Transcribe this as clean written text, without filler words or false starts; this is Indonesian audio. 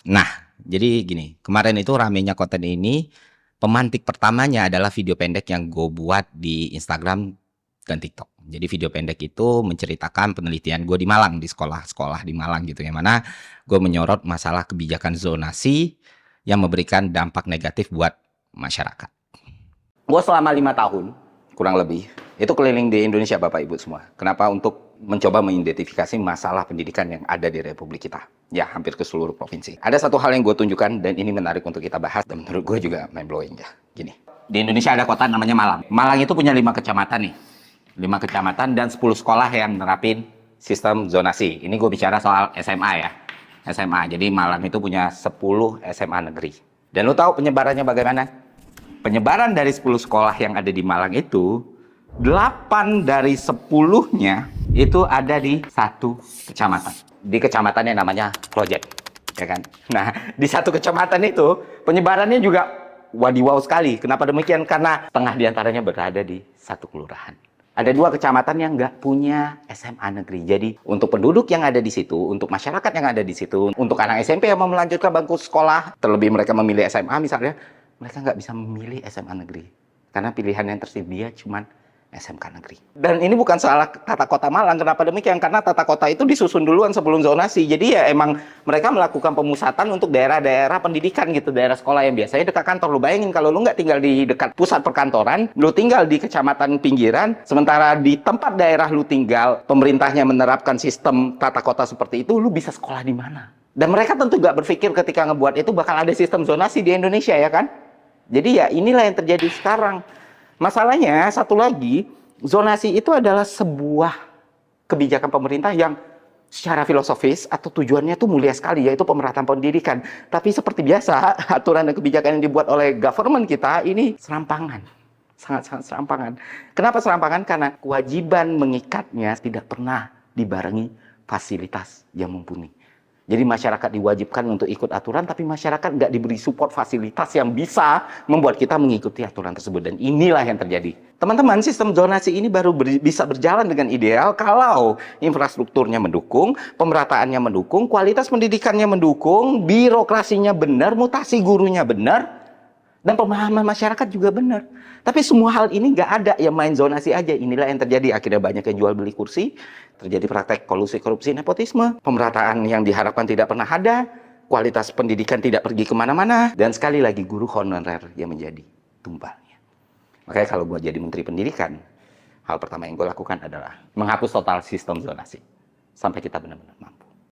Nah, jadi gini, kemarin itu ramenya konten ini, pemantik pertamanya adalah video pendek yang gue buat di Instagram dan TikTok. Jadi video pendek itu menceritakan penelitian gue di Malang, di sekolah-sekolah di Malang gitu, yang mana gue menyorot masalah kebijakan zonasi yang memberikan dampak negatif buat masyarakat. Gue selama 5 tahun, kurang lebih, itu keliling di Indonesia Bapak Ibu semua. Kenapa? Untuk mencoba mengidentifikasi masalah pendidikan yang ada di Republik kita. Ya, hampir ke seluruh provinsi. Ada satu hal yang gue tunjukkan, dan ini menarik untuk kita bahas, dan menurut gue juga mind-blowing ya. Gini, di Indonesia ada kota namanya Malang. Malang itu punya 5 kecamatan nih. 5 kecamatan dan 10 sekolah yang nerapin sistem zonasi. Ini gue bicara soal SMA ya. SMA, jadi Malang itu punya 10 SMA negeri. Dan lo tahu penyebarannya bagaimana? Penyebaran dari 10 sekolah yang ada di Malang itu, 8 dari 10-nya itu ada di satu kecamatan. Di kecamatan yang namanya Project, ya kan? Nah, di satu kecamatan itu penyebarannya juga wadiwau sekali. Kenapa demikian? Karena setengah diantaranya berada di satu kelurahan. Ada 2 kecamatan yang nggak punya SMA negeri. Jadi untuk penduduk yang ada di situ, untuk masyarakat yang ada di situ, untuk anak SMP yang mau melanjutkan bangku sekolah, terlebih mereka memilih SMA misalnya, mereka nggak bisa memilih SMA negeri. Karena pilihan yang tersedia cuma SMK negeri. Dan ini bukan salah tata kota Malang. Kenapa demikian? Karena tata kota itu disusun duluan sebelum zonasi. Jadi ya emang mereka melakukan pemusatan untuk daerah-daerah pendidikan gitu. Daerah sekolah yang biasanya dekat kantor. Lu bayangin kalau lu nggak tinggal di dekat pusat perkantoran, lu tinggal di kecamatan pinggiran, sementara di tempat daerah lu tinggal, pemerintahnya menerapkan sistem tata kota seperti itu, lu bisa sekolah di mana? Dan mereka tentu nggak berpikir ketika ngebuat itu bakal ada sistem zonasi di Indonesia, ya kan? Jadi ya inilah yang terjadi sekarang. Masalahnya satu lagi, zonasi itu adalah sebuah kebijakan pemerintah yang secara filosofis atau tujuannya itu mulia sekali, yaitu pemerataan pendidikan. Tapi seperti biasa, aturan dan kebijakan yang dibuat oleh government kita ini serampangan. Sangat-sangat serampangan. Kenapa serampangan? Karena kewajiban mengikatnya tidak pernah dibarengi fasilitas yang mumpuni. Jadi masyarakat diwajibkan untuk ikut aturan, tapi masyarakat nggak diberi support fasilitas yang bisa membuat kita mengikuti aturan tersebut. Dan inilah yang terjadi. Teman-teman, sistem zonasi ini baru bisa berjalan dengan ideal kalau infrastrukturnya mendukung, pemerataannya mendukung, kualitas pendidikannya mendukung, birokrasinya benar, mutasi gurunya benar, dan pemahaman masyarakat juga benar. Tapi semua hal ini nggak ada, yang main zonasi aja. Inilah yang terjadi. Akhirnya banyak yang jual beli kursi, terjadi praktek kolusi, korupsi, nepotisme, pemerataan yang diharapkan tidak pernah ada, kualitas pendidikan tidak pergi kemana-mana, dan sekali lagi guru honorer yang menjadi tumbalnya. Makanya kalau gue jadi menteri pendidikan, hal pertama yang gue lakukan adalah menghapus total sistem zonasi. Sampai kita benar-benar mampu.